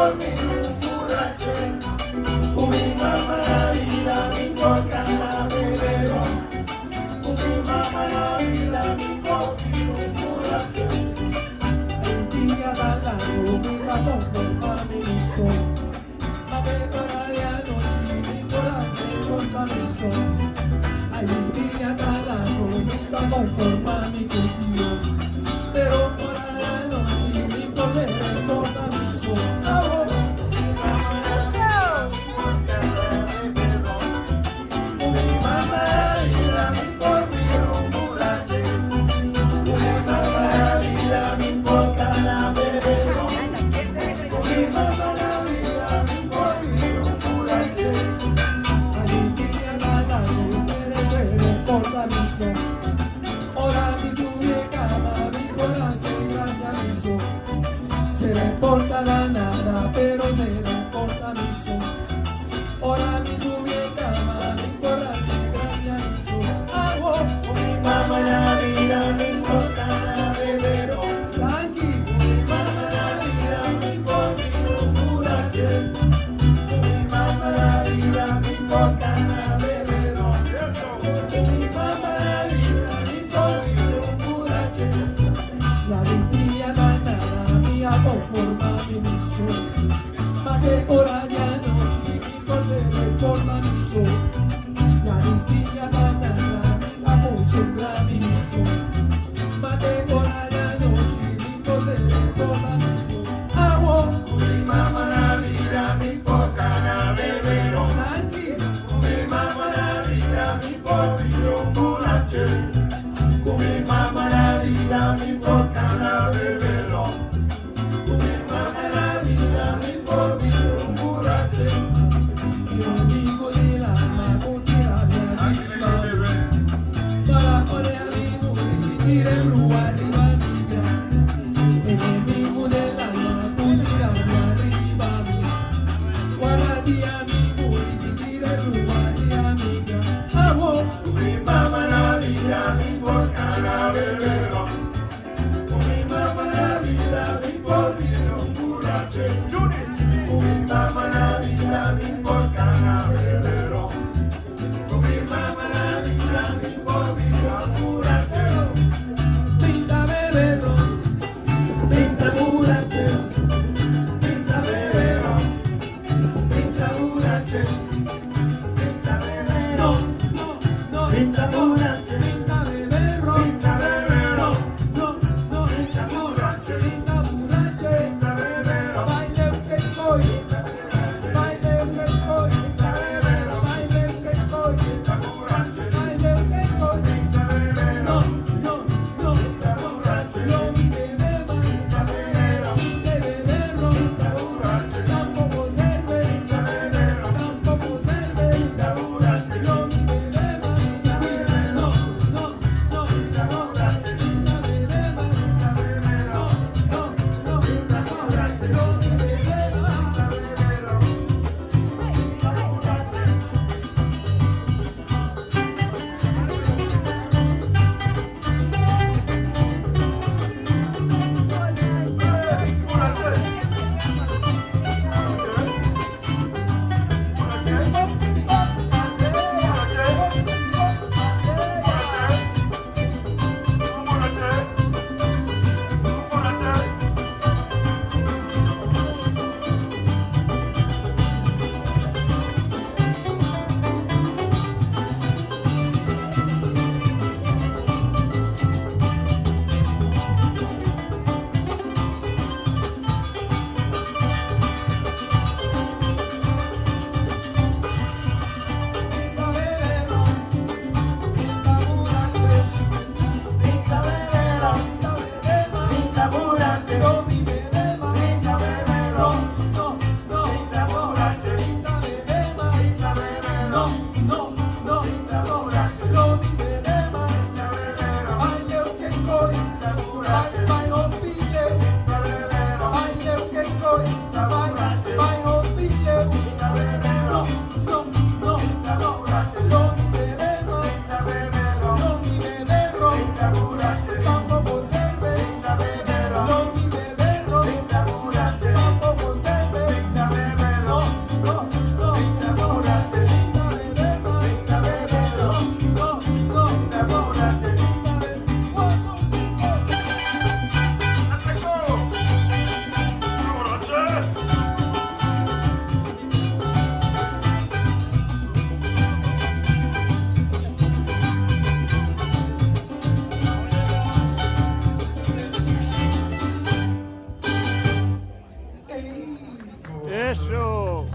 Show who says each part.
Speaker 1: dormir un borracho. Mi mamá la vida me importa la bebero. Mi mamá la vida me importa un borracho.
Speaker 2: El día da largo, mi mamá forma mi sol. A ver hora de anoche, mi corazón forma mi sol. Hay un día da largo, mi mamá forma mi Dios. Pero hora de anoche, mi poder forma mi sol. Ahora mi sube cama, mi corazón gracias mi sol. Se le importa la nada, pero se le importa mi sol. Ahora mi sube cama, mi corazón gracias mi sol.
Speaker 1: Mi mamá la vida me importa la bebero. Mi mamá la vida me importa un borracho. Mi mamá la vida me importa la bebero. Mi mamá la vida me importa un borracho.
Speaker 2: La alegría da nada, mi amor forma mi sol. Más que hora de anoche, mi cosa se forma mi sol. La alegría da nada, mi amor sombra mi sol. Más que hora de anoche, mi cosa se forma mi sol.
Speaker 1: Mi mamá la vida me importa la bebero. Mi mamá la vida me importa un borracho. Mi mamá la vida me importa la bebero. Mi mamá la vida me importa un borracho.
Speaker 3: Eso.